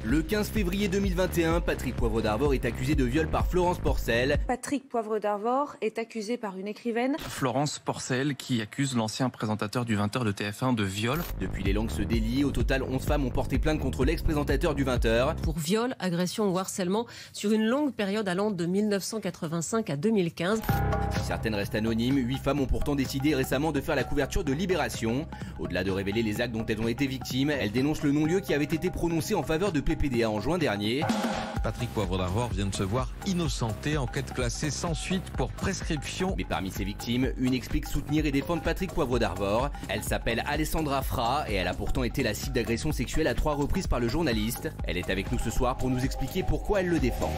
Le 15 février 2021, Patrick Poivre d'Arvor est accusé de viol par Florence Porcel. Patrick Poivre d'Arvor est accusé par une écrivaine. Florence Porcel qui accuse l'ancien présentateur du 20h de TF1 de viol. Depuis les langues se délient, au total 11 femmes ont porté plainte contre l'ex-présentateur du 20h. Pour viol, agression ou harcèlement sur une longue période allant de 1985 à 2015. Certaines restent anonymes, 8 femmes ont pourtant décidé récemment de faire la couverture de Libération. Au-delà de révéler les actes dont elles ont été victimes, elles dénoncent le non-lieu qui avait été prononcé en faveur de PPDA en juin dernier. Patrick Poivre d'Arvor vient de se voir innocenté, enquête classée sans suite pour prescription. Mais parmi ces victimes, une explique soutenir et défendre Patrick Poivre d'Arvor. Elle s'appelle Alessandra Fra et elle a pourtant été la cible d'agressions sexuelles à 3 reprises par le journaliste. Elle est avec nous ce soir pour nous expliquer pourquoi elle le défend.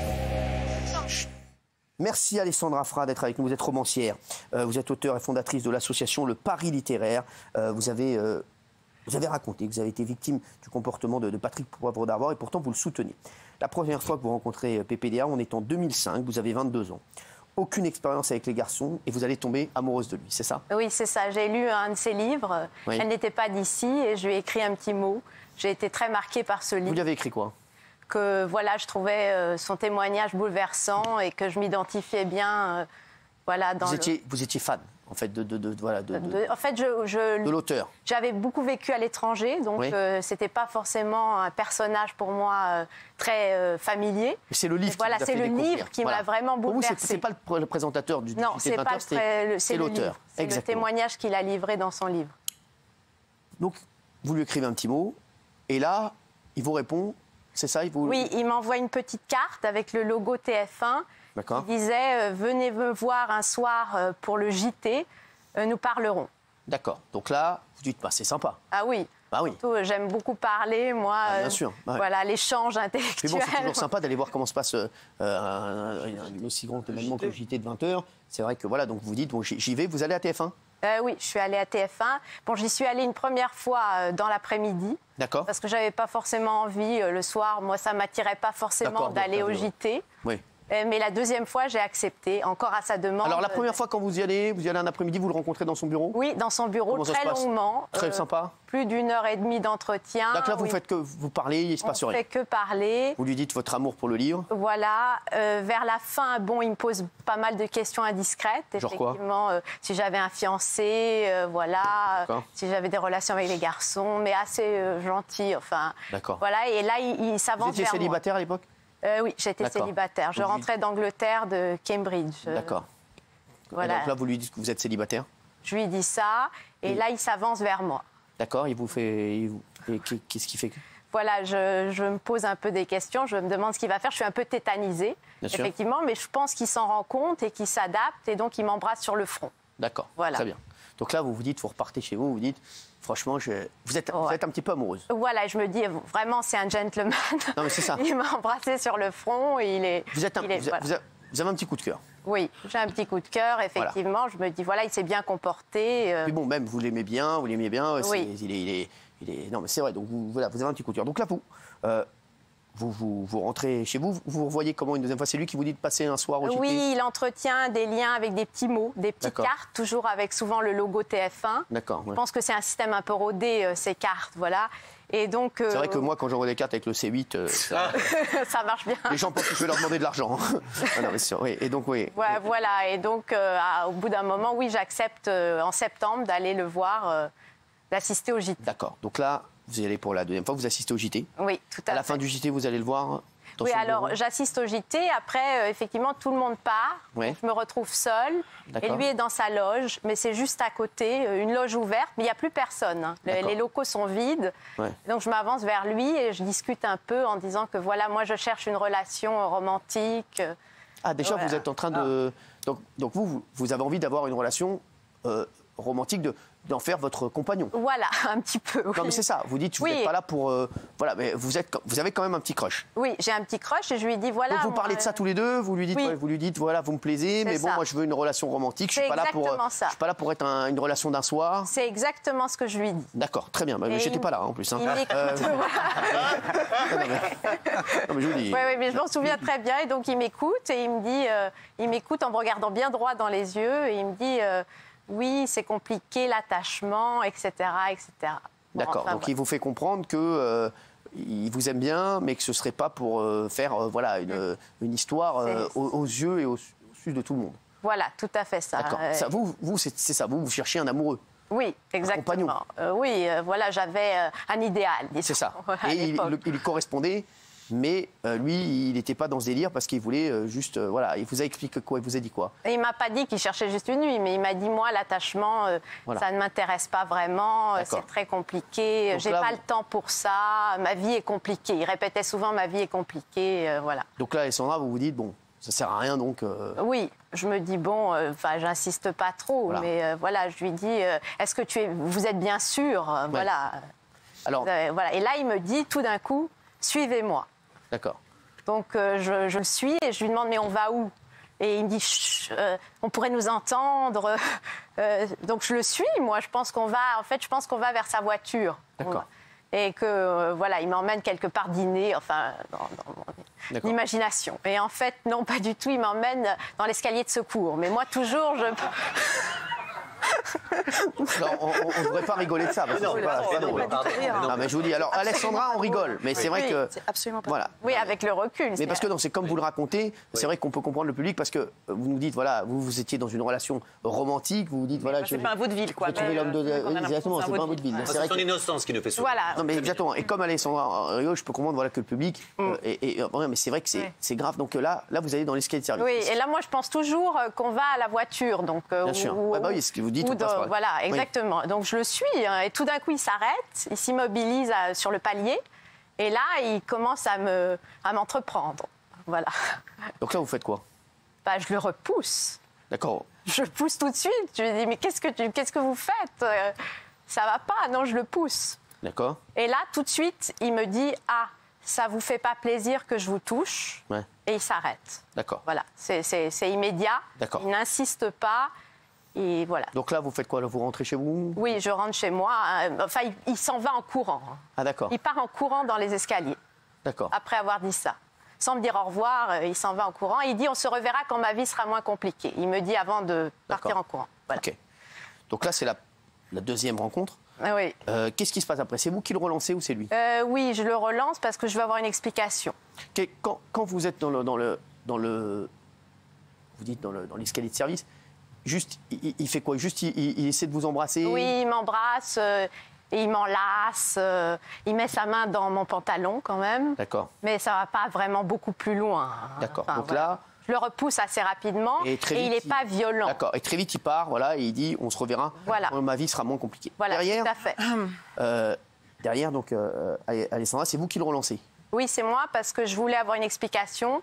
Merci Alessandra Fra d'être avec nous, vous êtes romancière, vous êtes auteure et fondatrice de l'association Le Paris littéraire. Vous avez raconté que vous avez été victime du comportement de Patrick Poivre d'Arvor et pourtant vous le soutenez. La première fois que vous rencontrez PPDA, on est en 2005, vous avez 22 ans. Aucune expérience avec les garçons et vous allez tomber amoureuse de lui, c'est ça? Oui, c'est ça. J'ai lu un de ses livres. Oui. Elle n'était pas d'ici et je lui ai écrit un petit mot. J'ai été très marquée par ce livre. Vous lui avez écrit quoi? Que voilà, je trouvais son témoignage bouleversant et que je m'identifiais bien. Voilà, dans vous étiez fan en fait de l'auteur. J'avais beaucoup vécu à l'étranger, donc oui. C'était pas forcément un personnage pour moi très familier. C'est le livre. Voilà, c'est le livre qui m'a vraiment bouleversé. Pour vous, c'est pas le présentateur du non, c'est pas c'est l'auteur. C'est le témoignage qu'il a livré dans son livre. Donc, vous lui écrivez un petit mot, et là, il vous répond. C'est ça, Oui, il m'envoie une petite carte avec le logo TF1. Il disait venez me voir un soir pour le JT, nous parlerons. D'accord. Donc là, vous dites c'est sympa. Ah oui. Bah oui. Surtout, j'aime beaucoup parler, moi. Bien sûr. Ouais. Voilà, l'échange intellectuel. Mais bon, c'est toujours sympa d'aller voir comment se passe un aussi grand événement que le JT de 20h. C'est vrai que voilà, donc vous dites bon, j'y vais. Vous allez à TF1? Oui, je suis allée à TF1. Bon, j'y suis allée une première fois dans l'après-midi. D'accord. Parce que j'avais pas forcément envie le soir. Moi, ça m'attirait pas forcément d'aller au JT. Oui. Mais la deuxième fois, j'ai accepté, encore à sa demande. Alors la première fois quand vous y allez un après-midi, vous le rencontrez dans son bureau? Oui, dans son bureau, très longuement. Très sympa. Plus d'1h30 d'entretien. Donc là, vous parlez, il ne se passe rien. On ne fait que parler. Vous lui dites votre amour pour le livre. Voilà. Vers la fin, bon, il me pose pas mal de questions indiscrètes. Genre effectivement, si j'avais un fiancé, voilà. Si j'avais des relations avec les garçons, mais assez gentil, enfin. D'accord. Voilà, et là, il s'avance vers moi. Vous étiez célibataire à l'époque? Oui, j'étais célibataire. Je rentrais d'Angleterre, de Cambridge. D'accord. Voilà. Donc là, vous lui dites que vous êtes célibataire? Je lui dis ça, et là, il s'avance vers moi. D'accord, il vous fait... Qu'est-ce qu'il fait? Voilà, je me pose un peu des questions, je me demande ce qu'il va faire. Je suis un peu tétanisée, effectivement, mais je pense qu'il s'en rend compte et qu'il s'adapte, et donc il m'embrasse sur le front. D'accord, voilà. Très bien. Donc là, vous vous dites, vous repartez chez vous, vous dites... Franchement, vous êtes un petit peu amoureuse. Voilà, je me dis, vraiment, c'est un gentleman. Non, mais c'est ça. Il m'a embrassé sur le front et il est... Vous avez un petit coup de cœur. Oui, j'ai un petit coup de cœur, effectivement. Voilà. Je me dis, voilà, il s'est bien comporté. Puis bon, même, vous l'aimez bien, Oui. Il est... Non, mais c'est vrai, donc vous avez un petit coup de cœur. Donc là, vous rentrez chez vous, vous revoyez comment une deuxième fois? C'est lui qui vous dit de passer un soir au JT? Oui, il entretient des liens avec des petits mots, des petites cartes, toujours avec souvent le logo TF1. D'accord. Je pense que c'est un système un peu rodé, ces cartes, voilà. Et donc, c'est vrai que moi, quand j'envoie des cartes avec le C8, ça marche bien. Les gens pensent que je vais leur demander de l'argent. Ah non, mais sûr, oui. Et donc, oui. Ouais, voilà. Et donc, au bout d'un moment, oui, j'accepte en septembre d'aller le voir, d'assister au JT. D'accord. Donc là, vous y allez pour la deuxième fois, vous assistez au JT? Oui, tout à fait. À la fin du JT, vous allez le voir? Oui, alors j'assiste au JT. Après, effectivement, tout le monde part. Oui. Je me retrouve seule. Et lui est dans sa loge, mais c'est juste à côté, une loge ouverte, mais il n'y a plus personne. Hein. Les locaux sont vides. Ouais. Donc je m'avance vers lui et je discute un peu en disant que voilà, moi je cherche une relation romantique. Ah, déjà, voilà. Vous êtes en train de... Donc vous avez envie d'avoir une relation romantique, d'en faire votre compagnon. Voilà, un petit peu. Oui. Non, mais c'est ça. Vous dites, vous n'êtes pas là pour... voilà, mais vous avez quand même un petit crush. Oui, j'ai un petit crush et je lui dis, voilà... Donc vous parlez de ça tous les deux, vous lui dites, voilà, vous me plaisez, mais bon, moi je veux une relation romantique, je ne suis pas là pour être une relation d'un soir. C'est exactement ce que je lui dis. D'accord, très bien. Mais j'étais pas là, en plus. Hein. Il m'écoute. Non, mais je vous dis... Oui, mais je m'en souviens très bien. Et donc il m'écoute et il me dit... il m'écoute en me regardant bien droit dans les yeux et il me dit... oui, c'est compliqué, l'attachement, etc., etc. Bon, d'accord, donc il vous fait comprendre que il vous aime bien, mais que ce ne serait pas pour faire voilà, une histoire aux yeux et au su de tout le monde. Voilà, tout à fait ça. D'accord. Ça, vous c'est ça, vous cherchez un amoureux. Oui, exactement. Oui, voilà, j'avais un idéal. C'est ça. Et il correspondait, mais lui, il n'était pas dans ce délire parce qu'il voulait juste... voilà, il vous a expliqué quoi? Il vous a dit quoi? Et il ne m'a pas dit qu'il cherchait juste une nuit, mais il m'a dit, moi, l'attachement, ça ne m'intéresse pas vraiment, c'est très compliqué, j'ai pas le temps pour ça, ma vie est compliquée. Il répétait souvent, ma vie est compliquée, voilà. Donc là, Alessandra, vous vous dites, bon, ça sert à rien, donc... Oui, je me dis, bon, j'insiste pas trop, mais voilà, je lui dis, est-ce que vous êtes bien sûr Voilà. Alors... voilà. Et là, il me dit, tout d'un coup, suivez-moi. D'accord. Donc, je le suis et je lui demande, mais on va où? Et il me dit, chut, on pourrait nous entendre. Donc, je le suis, moi, je pense qu'on va vers sa voiture. D'accord. Et que, voilà, il m'emmène quelque part dîner, enfin, dans mon imagination. Et en fait, non, pas du tout, il m'emmène dans l'escalier de secours. Mais moi, toujours, Non, on ne devrait pas rigoler de ça. Parce que c'est pas drôle. Non, mais je vous dis, alors Alessandra, on rigole, mais c'est vrai que... C'est absolument pas. Voilà. Oui, avec le recul. Mais parce que non, c'est comme vous le racontez, c'est vrai qu'on peut comprendre le public parce que vous nous dites, voilà, vous étiez dans une relation romantique, vous vous dites, voilà... C'est pas un vaudeville, quoi. L'homme de... Exactement, c'est pas un vaudeville. C'est son innocence qui nous fait sourire. Voilà. Non, mais exactement. Et comme Alessandra rigole, je peux comprendre voilà, que le public... mais c'est vrai que c'est grave. Donc là, vous allez dans l'escalier de service. Oui, et là, moi, je pense toujours qu'on va à la voiture. Donc, bien sûr. Oui, ce que vous dites, on passe par là. Voilà, exactement. Oui. Donc je le suis, et tout d'un coup il s'arrête, il s'immobilise sur le palier, et là il commence à m'entreprendre. Voilà. Donc là vous faites quoi? Je le repousse. D'accord. Je le pousse tout de suite. Je lui dis, mais qu'est-ce que vous faites? Ça va pas. Non, je le pousse. D'accord. Et là tout de suite il me dit, ah, ça vous fait pas plaisir que je vous touche? Ouais. Et il s'arrête. D'accord. Voilà, c'est immédiat. D'accord. Il n'insiste pas. Et voilà. Donc là, vous faites quoi? Vous rentrez chez vous? Oui, je rentre chez moi. Enfin, il s'en va en courant. Ah, d'accord. Il part en courant dans les escaliers. D'accord. Après avoir dit ça. Sans me dire au revoir, il s'en va en courant. Il dit, on se reverra quand ma vie sera moins compliquée. Il me dit avant de partir en courant. Voilà. OK. Donc là, c'est la deuxième rencontre. Oui. Qu'est-ce qui se passe après? C'est vous qui le relancez ou c'est lui? Oui, je le relance parce que je veux avoir une explication. Quand vous êtes dans l'escalier de service, juste, il fait quoi? Juste, il essaie de vous embrasser? Oui, il m'embrasse, et il m'enlace, il met sa main dans mon pantalon quand même. D'accord. Mais ça va pas vraiment beaucoup plus loin. D'accord. Enfin, donc voilà. là... Je le repousse assez rapidement et il n'est pas violent. D'accord. Et très vite, il part, voilà, et il dit, on se reverra. Voilà. Ma vie sera moins compliquée. Voilà, derrière, tout à fait. Derrière, donc, Alessandra, c'est vous qui le relancez? Oui, c'est moi, parce que je voulais avoir une explication.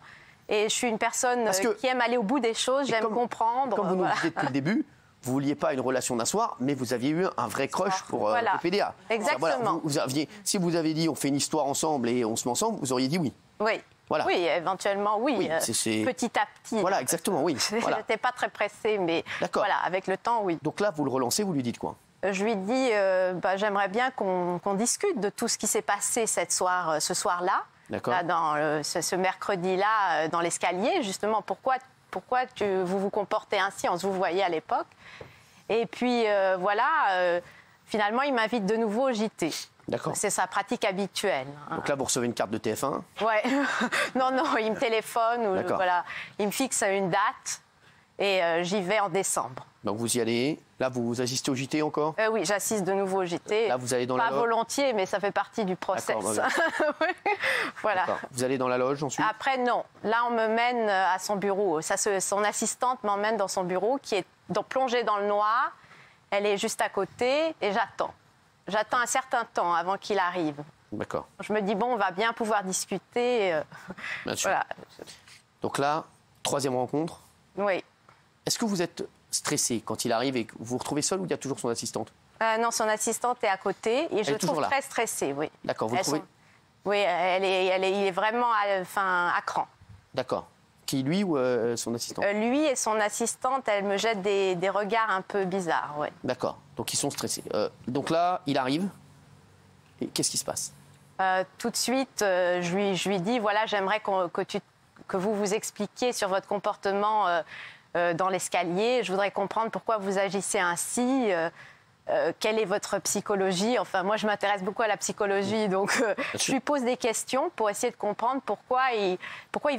Et je suis une personne qui aime aller au bout des choses, j'aime comprendre. Comme vous nous disiez depuis le début, vous ne vouliez pas une relation d'un soir, mais vous aviez eu un vrai crush pour le PDA. Exactement. Voilà, si vous avez dit on fait une histoire ensemble et on se met ensemble, vous auriez dit oui. Oui. Voilà. Oui, éventuellement, oui. Petit à petit. Voilà, exactement, oui. Je n'étais pas très pressée, mais voilà, avec le temps, oui. Donc là, vous le relancez, vous lui dites quoi? Je lui dis, j'aimerais bien qu'on discute de tout ce qui s'est passé ce soir-là. Là, dans ce mercredi-là, dans l'escalier, justement, pourquoi vous vous comportez ainsi, on se vous voyait à l'époque. Et puis, finalement, il m'invite de nouveau au JT. D'accord. C'est sa pratique habituelle. Donc là, vous recevez une carte de TF1? Ouais. non, il me téléphone, il me fixe une date, et j'y vais en décembre. Donc vous y allez. Là, vous assistez au JT encore? Oui, j'assiste de nouveau au JT. Là, vous allez dans pas la loge? volontiers, mais ça fait partie du process. Voilà. Vous allez dans la loge ensuite? Après, non. Là, on me mène à son bureau. Son assistante m'emmène dans son bureau, qui est plongé dans le noir. Elle est juste à côté, et j'attends. J'attends un certain temps avant qu'il arrive. D'accord. Je me dis, on va bien pouvoir discuter. Bien sûr. Voilà. Donc là, troisième rencontre. Oui. Est-ce que vous êtes stressé quand il arrive et que vous vous retrouvez seul ou il y a toujours son assistante? Non, son assistante est à côté et je trouve très stressée, oui. D'accord, vous trouvez? Oui, il est vraiment à cran. D'accord. Qui, lui ou son assistante? Lui et son assistante, elle me jette des regards un peu bizarres, oui. D'accord, donc ils sont stressés. Donc là, il arrive. Et qu'est-ce qui se passe? Tout de suite, je lui dis, voilà, j'aimerais que vous vous expliquiez sur votre comportement dans l'escalier. Je voudrais comprendre pourquoi vous agissez ainsi. quelle est votre psychologie? Enfin, moi, je m'intéresse beaucoup à la psychologie, donc je lui pose des questions pour essayer de comprendre pourquoi il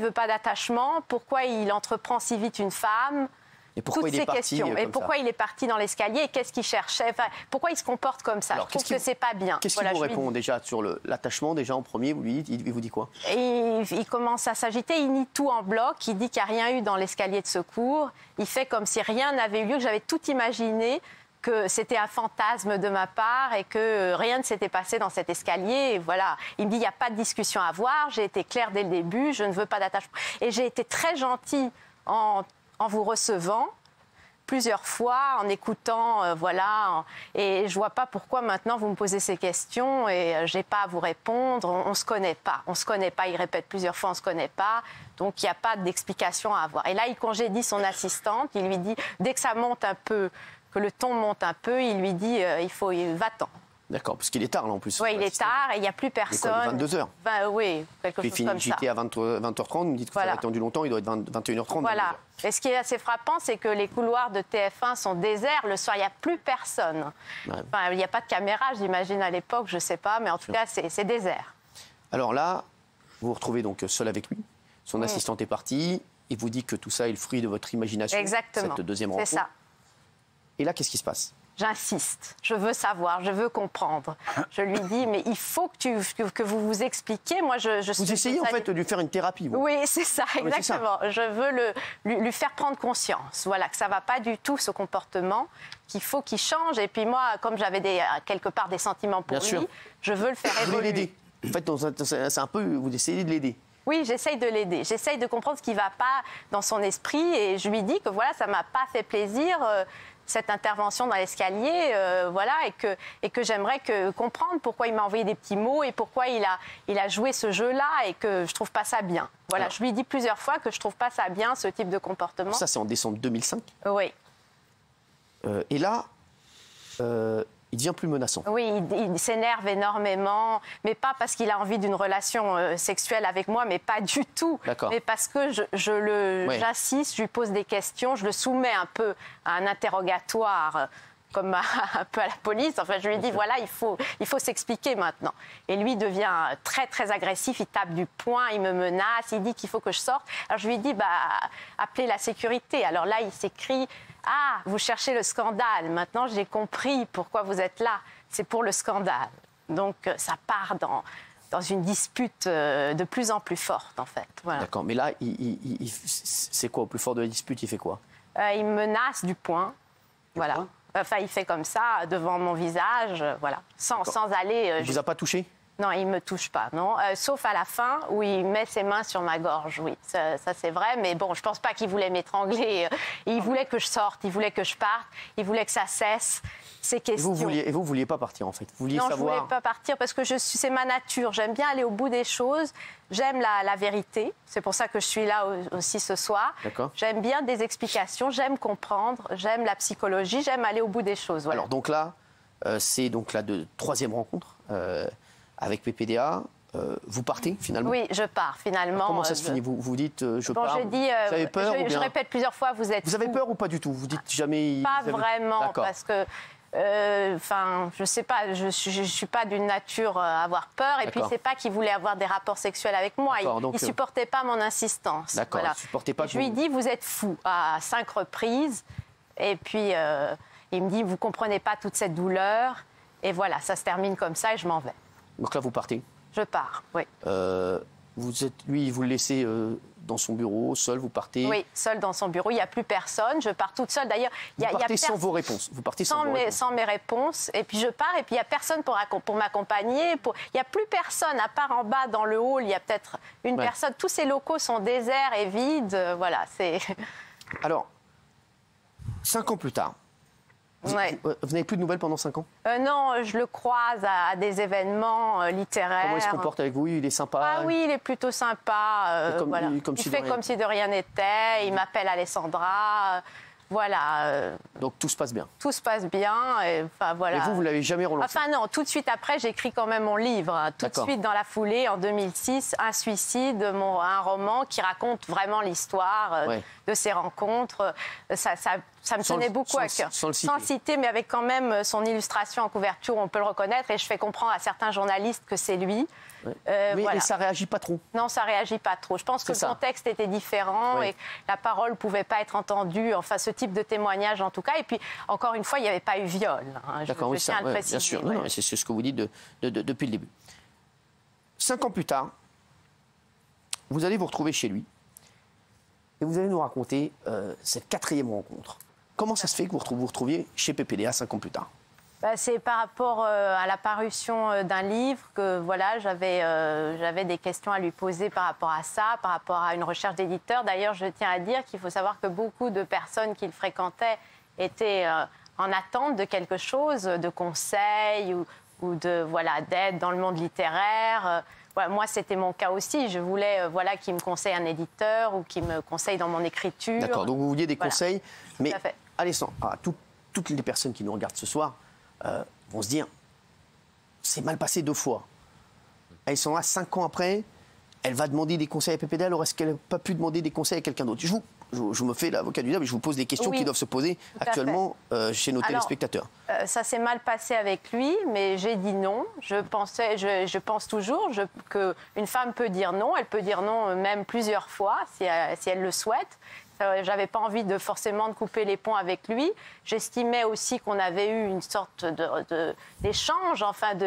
veut pas d'attachement, pourquoi il entreprend si vite une femme. Et pourquoi toutes ces questions. Et pourquoi il est parti dans l'escalier et qu'est-ce qu'il cherchait, enfin, pourquoi il se comporte comme ça? Alors, je trouve que c'est pas bien. Qu'est-ce qu'il vous répond déjà sur l'attachement? Déjà en premier, il vous dit quoi? Il commence à s'agiter, il nie tout en bloc, il dit qu'il n'y a rien eu dans l'escalier de secours, il fait comme si rien n'avait eu lieu, que j'avais tout imaginé, que c'était un fantasme de ma part et que rien ne s'était passé dans cet escalier. Et voilà. Il me dit, il n'y a pas de discussion à avoir, j'ai été claire dès le début, je ne veux pas d'attachement. Et j'ai été très gentille en vous recevant plusieurs fois, en écoutant, voilà. Et je ne vois pas pourquoi maintenant vous me posez ces questions et je n'ai pas à vous répondre. On ne se connaît pas. On ne se connaît pas. Il répète plusieurs fois, on ne se connaît pas. Donc, il n'y a pas d'explication à avoir. Et là, il congédie son assistante. Il lui dit, dès que ça monte un peu, que le ton monte un peu, il lui dit, va-t'en. D'accord, parce qu'il est tard là en plus. Oui, il est tard et il n'y a plus personne. 22h. Oui, quelque chose comme ça. J'étais à 20h30, vous me dites que ça a attendu longtemps, il doit être 21h30. Voilà. Et ce qui est assez frappant, c'est que les couloirs de TF1 sont déserts. Le soir, il n'y a plus personne. Ouais. Enfin, il n'y a pas de caméra, j'imagine, à l'époque, je ne sais pas, mais en tout cas, c'est désert. Alors là, vous vous retrouvez donc seul avec lui. Son assistante est partie. Il vous dit que tout ça est le fruit de votre imagination. Exactement. Cette deuxième rencontre. C'est ça. Et là, qu'est-ce qui se passe? J'insiste, je veux savoir, je veux comprendre. Je lui dis, mais il faut que vous vous expliquiez. Moi, vous essayez en fait de lui faire une thérapie. Vous. Oui, c'est ça, exactement. Je veux lui faire prendre conscience, voilà, que ça ne va pas du tout ce comportement, qu'il faut qu'il change. Et puis moi, comme j'avais quelque part des sentiments pour lui, je veux le faire évoluer. Vous voulez l'aider. En fait, c'est un peu, vous essayez de l'aider. Oui, j'essaye de l'aider. J'essaye de comprendre ce qui ne va pas dans son esprit. Et je lui dis que voilà, ça ne m'a pas fait plaisir. Cette intervention dans l'escalier, voilà, et que j'aimerais comprendre pourquoi il m'a envoyé des petits mots et pourquoi il a joué ce jeu-là et que je trouve pas ça bien. Voilà, alors, je lui dis plusieurs fois que je trouve pas ça bien, ce type de comportement. Ça, c'est en décembre 2005. Oui. Et là, il devient plus menaçant. Oui, il s'énerve énormément, mais pas parce qu'il a envie d'une relation sexuelle avec moi, mais pas du tout. Mais parce que j'insiste, je lui pose des questions, je le soumets un peu à un interrogatoire, comme un peu à la police. Enfin, je lui dis, voilà, il faut s'expliquer maintenant. Et lui devient très, très agressif, il tape du poing, il me menace, il dit qu'il faut que je sorte. Alors je lui dis, appelez la sécurité. Alors là, il s'écrie... Ah, vous cherchez le scandale. Maintenant, j'ai compris pourquoi vous êtes là. C'est pour le scandale. Donc, ça part dans une dispute de plus en plus forte, en fait. Voilà. D'accord. Mais là, c'est quoi au plus fort de la dispute? Il fait quoi? Il me menace du poing. Voilà. Enfin, il fait comme ça, devant mon visage, voilà. Sans aller... Il ne vous a pas touché? Non, il ne me touche pas, non. Sauf à la fin, où il met ses mains sur ma gorge, oui. Ça c'est vrai, mais bon, je ne pense pas qu'il voulait m'étrangler. Il voulait que je sorte, il voulait que je parte, il voulait que ça cesse, ces questions. Et vous ne vouliez pas partir, en fait? Vous vouliez savoir... je ne voulais pas partir parce que c'est ma nature. J'aime bien aller au bout des choses. J'aime la vérité. C'est pour ça que je suis là aussi ce soir. J'aime bien des explications, j'aime comprendre, j'aime la psychologie, j'aime aller au bout des choses. Voilà. Alors, donc là, c'est donc la troisième rencontre avec PPDA. Vous partez finalement? Oui, je pars finalement. Alors, comment ça se finit? Vous dites je pars. Je dis, vous avez peur je répète plusieurs fois, vous êtes. Vous avez peur ou pas du tout? Vous dites jamais. Pas vraiment, parce que. Enfin, je sais pas, je suis pas d'une nature à avoir peur. Et puis c'est pas qu'il voulait avoir des rapports sexuels avec moi. Il supportait pas mon insistance. D'accord. Voilà. Supportait pas. Je lui dis vous êtes fou à 5 reprises. Et puis il me dit vous comprenez pas toute cette douleur. Et voilà, ça se termine comme ça et je m'en vais. Donc là, vous partez? Je pars, oui. Lui, vous le laissez dans son bureau, seul, vous partez? Oui, seul dans son bureau, il n'y a plus personne, je pars toute seule. D'ailleurs, vous partez sans vos réponses? Vous partez sans mes réponses, et puis je pars, et puis il n'y a personne pour m'accompagner. Il n'y a plus personne, à part en bas dans le hall, il y a peut-être une personne. Tous ces locaux sont déserts et vides, voilà. Alors, 5 ans plus tard, vous n'avez plus de nouvelles pendant 5 ans? Non, je le croise à des événements littéraires. Comment il se comporte avec vous? Il est sympa? Ah oui, il est plutôt sympa. Voilà. Il fait comme si de rien n'était. Il m'appelle Alessandra. Voilà. Donc tout se passe bien? Tout se passe bien. Voilà. Et vous ne l'avez jamais relancé? Enfin non, tout de suite après, j'écris quand même mon livre. Tout de suite dans la foulée, en 2006, Un suicide, un roman qui raconte vraiment l'histoire de ces rencontres. ça me tenait beaucoup à cœur. Sans le citer, mais avec quand même son illustration en couverture, on peut le reconnaître. Et je fais comprendre à certains journalistes que c'est lui. Ouais. Mais ça ne réagit pas trop. Non, ça ne réagit pas trop. Je pense que le contexte était différent et la parole ne pouvait pas être entendue. Enfin, ce type de témoignage, en tout cas. Et puis, encore une fois, il n'y avait pas eu viol. Hein. D'accord, oui, ça, bien sûr. Non, c'est ce que vous dites depuis le début. 5 ans plus tard, vous allez vous retrouver chez lui et vous allez nous raconter cette 4e rencontre. Comment ça se fait que vous vous retrouviez chez PPDA 5 ans plus tard? C'est par rapport à la parution d'un livre que voilà, j'avais des questions à lui poser par rapport à ça, par rapport à une recherche d'éditeur. D'ailleurs, je tiens à dire qu'il faut savoir que beaucoup de personnes qu'il fréquentait étaient en attente de quelque chose, de conseils ou d'aide dans le monde littéraire. Voilà, moi, c'était mon cas aussi. Je voulais qu'il me conseille un éditeur ou qu'il me conseille dans mon écriture. D'accord, donc vous vouliez des conseils. Mais Alessandra, toutes les personnes qui nous regardent ce soir vont se dire, c'est mal passé 2 fois. Alessandra, 5 ans après, elle va demander des conseils à PPDA, alors est-ce qu'elle n'a pas pu demander des conseils à quelqu'un d'autre? Je me fais l'avocat du diable et je vous pose des questions qui doivent se poser actuellement chez nos téléspectateurs. Ça s'est mal passé avec lui, mais j'ai dit non. Je pense toujours qu'une femme peut dire non. Elle peut dire non même plusieurs fois si elle le souhaite. J'avais pas envie forcément de couper les ponts avec lui. J'estimais aussi qu'on avait eu une sorte d'échange, enfin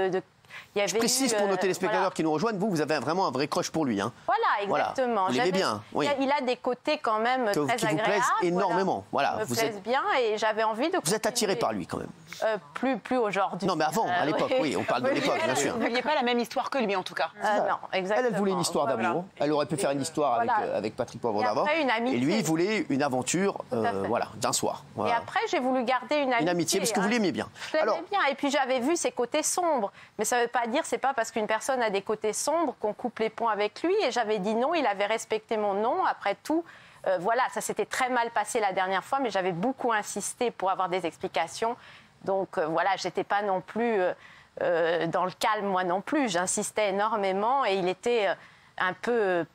je précise pour nos téléspectateurs qui nous rejoignent, vous avez vraiment un vrai crush pour lui. Hein. Voilà, exactement. Vous l'aimez bien. Oui. Il a des côtés quand même très agréables. Qui vous plaisent énormément. Voilà. Vous plaisent bien et j'avais envie de... Vous êtes attiré par lui quand même. Plus aujourd'hui. Non, mais avant, à l'époque, oui, on parle de l'époque, bien sûr. Vous ne vouliez pas la même histoire que lui, en tout cas. Non, exactement. Elle voulait une histoire d'amour. Elle aurait pu faire une histoire avec Patrick Poivre d'Arvor. Et lui, il voulait une aventure d'un soir. Et après, j'ai voulu garder une amitié. Une amitié, parce que vous l'aimiez bien. Je l'aimais bien. Et puis, j'avais vu ses côtés sombres. Mais ça ne veut pas dire, c'est pas parce qu'une personne a des côtés sombres qu'on coupe les ponts avec lui. Et j'avais dit non, il avait respecté mon non. Après tout, ça s'était très mal passé la dernière fois, mais j'avais beaucoup insisté pour avoir des explications. Donc j'étais pas non plus dans le calme, moi non plus. J'insistais énormément et il était un peu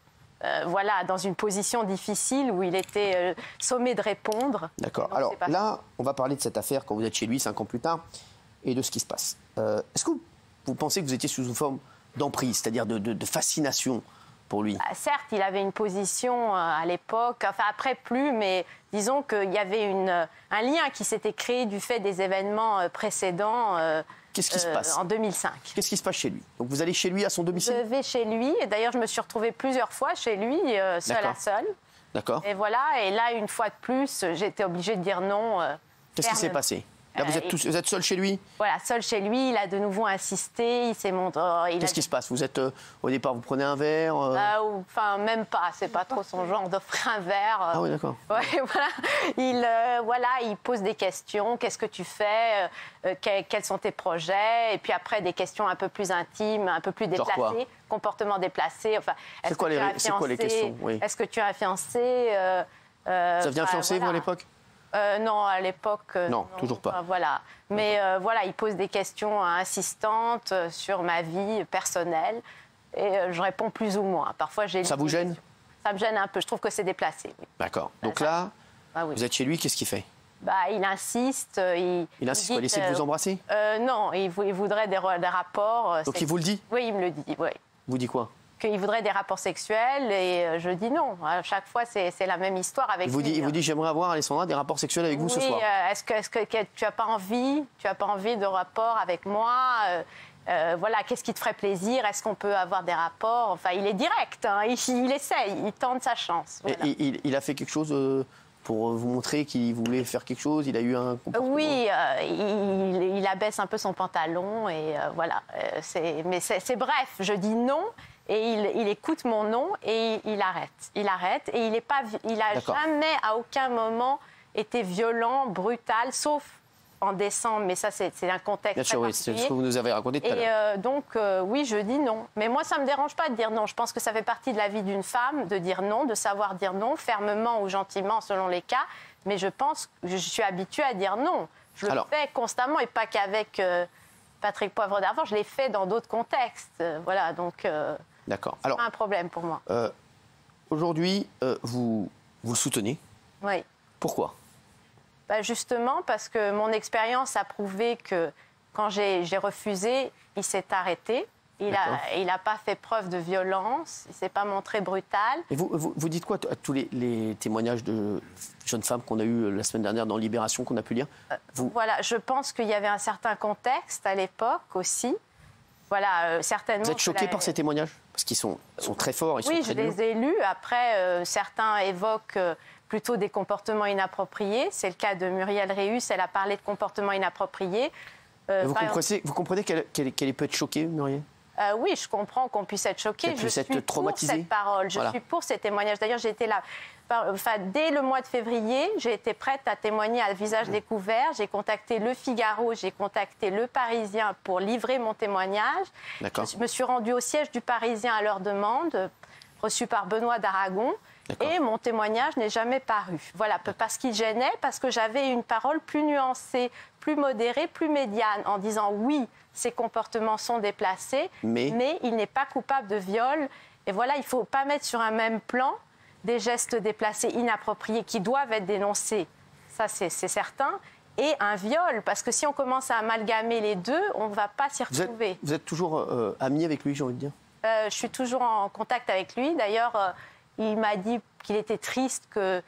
dans une position difficile où il était sommé de répondre. D'accord. Alors là, on va parler de cette affaire quand vous êtes chez lui 5 ans plus tard et de ce qui se passe. Est-ce que vous pensez que vous étiez sous une forme d'emprise, c'est-à-dire de fascination pour lui? Certes, il avait une position à l'époque, enfin après plus, mais disons qu'il y avait un lien qui s'était créé du fait des événements précédents. Qu'est-ce qui se passe en 2005. Qu'est-ce qui se passe chez lui? Donc vous allez chez lui à son domicile? Je vais chez lui, et d'ailleurs je me suis retrouvée plusieurs fois chez lui, seule à seule. D'accord. Et et là une fois de plus, j'étais obligée de dire non. Qu'est-ce qui s'est passé? Là, vous êtes seul chez lui? Voilà, seul chez lui. Il a de nouveau insisté. Il s'est montré. Qu'est-ce qui se passe? Vous êtes au départ, vous prenez un verre? Enfin, même pas. C'est pas trop son genre d'offrir un verre. Ah oui, d'accord. Il pose des questions. Qu'est-ce que tu fais? Quels sont tes projets? Et puis après, des questions un peu plus intimes, un peu plus déplacées. Comportement déplacé. Enfin, c'est quoi les questions? Oui. Est-ce que tu as un fiancé? Vous aviez un fiancé, vous, à l'époque? Non, à l'époque. Non, toujours pas. Mais il pose des questions insistantes sur ma vie personnelle et je réponds plus ou moins. Parfois, Ça vous gêne? Ça me gêne un peu. Je trouve que c'est déplacé. Oui. D'accord. Donc là, vous êtes chez lui, qu'est-ce qu'il fait? Il insiste. Il insiste quoi? Il essaie de vous embrasser? Non, il voudrait des rapports. Donc il vous le dit? Oui, il me le dit. Oui. Vous dit quoi? Qu'il voudrait des rapports sexuels et je dis non. À chaque fois, c'est la même histoire avec lui. Il vous dit j'aimerais avoir, Alessandra, des rapports sexuels avec vous ce soir. Est-ce que tu n'as pas envie de rapports avec moi? Qu'est-ce qui te ferait plaisir? Est-ce qu'on peut avoir des rapports? Enfin, il est direct, hein, il essaye, il tente sa chance. Voilà. Et il a fait quelque chose pour vous montrer qu'il voulait faire quelque chose? Il a eu un comportement? Oui, il abaisse un peu son pantalon et mais c'est bref, je dis non. Et il écoute mon nom et il arrête. Il arrête et il a jamais, à aucun moment, été violent, brutal, sauf en décembre. Mais ça, c'est un contexte bien sûr, oui, c'est ce que vous nous avez raconté tout à l'heure. Et donc, oui, je dis non. Mais moi, ça ne me dérange pas de dire non. Je pense que ça fait partie de la vie d'une femme, de dire non, de savoir dire non, fermement ou gentiment, selon les cas. Mais je pense que je suis habituée à dire non. Je le fais constamment et pas qu'avec Patrick Poivre d'Arvor. Je l'ai fait dans d'autres contextes. Donc... D'accord. C'est pas un problème pour moi. Aujourd'hui, vous le soutenez? Oui. Pourquoi? Justement, parce que mon expérience a prouvé que quand j'ai refusé, il s'est arrêté. Il n'a pas fait preuve de violence, il ne s'est pas montré brutal. Et vous dites quoi à tous les témoignages de jeunes femmes qu'on a eu la semaine dernière dans Libération, qu'on a pu lire? Voilà, je pense qu'il y avait un certain contexte à l'époque aussi. Voilà, certainement. Vous êtes choquée par ces témoignages? Parce qu'ils sont très forts, ils sont très je les ai lus. Après, certains évoquent plutôt des comportements inappropriés. C'est le cas de Muriel Réus, elle a parlé de comportements inappropriés. Vous comprenez qu'elle peut être choquée, Muriel? Oui, je comprends qu'on puisse être choqué. Je suis pour cette parole, je suis pour ces témoignages. D'ailleurs, j'ai été là. Dès le mois de février, j'ai été prête à témoigner à visage découvert. J'ai contacté Le Figaro, j'ai contacté Le Parisien pour livrer mon témoignage. Je me suis rendue au siège du Parisien à leur demande, reçue par Benoît d'Aragon. Et mon témoignage n'est jamais paru. Voilà, parce qu'il gênait, parce que j'avais une parole plus nuancée, plus modérée, plus médiane, en disant oui, ces comportements sont déplacés, mais il n'est pas coupable de viol. Et voilà, il ne faut pas mettre sur un même plan des gestes déplacés inappropriés qui doivent être dénoncés, ça c'est certain, et un viol, parce que si on commence à amalgamer les deux, on ne va pas s'y retrouver. Vous êtes toujours amie avec lui, j'ai envie de dire? Je suis toujours en contact avec lui. D'ailleurs, il m'a dit qu'il était triste que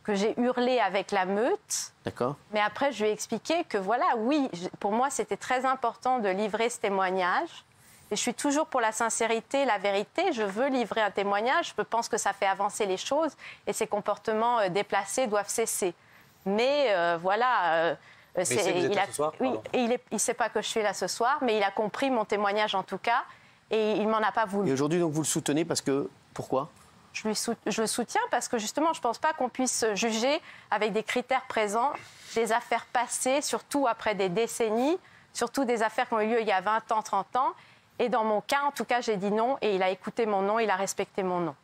j'ai hurlé avec la meute. D'accord. Mais après, je lui ai expliqué que voilà, oui, pour moi, c'était très important de livrer ce témoignage. Et je suis toujours pour la sincérité, la vérité. Je veux livrer un témoignage. Je pense que ça fait avancer les choses. Et ces comportements déplacés doivent cesser. Mais voilà... il ne sait pas que je suis là ce soir, mais il a compris mon témoignage en tout cas. Et il ne m'en a pas voulu. Et aujourd'hui, donc, vous le soutenez parce que... Pourquoi ? Je le soutiens parce que justement, je ne pense pas qu'on puisse juger avec des critères présents des affaires passées, surtout après des décennies, surtout des affaires qui ont eu lieu il y a 20 ans, 30 ans. Et dans mon cas, en tout cas, j'ai dit non et il a écouté mon non, il a respecté mon non.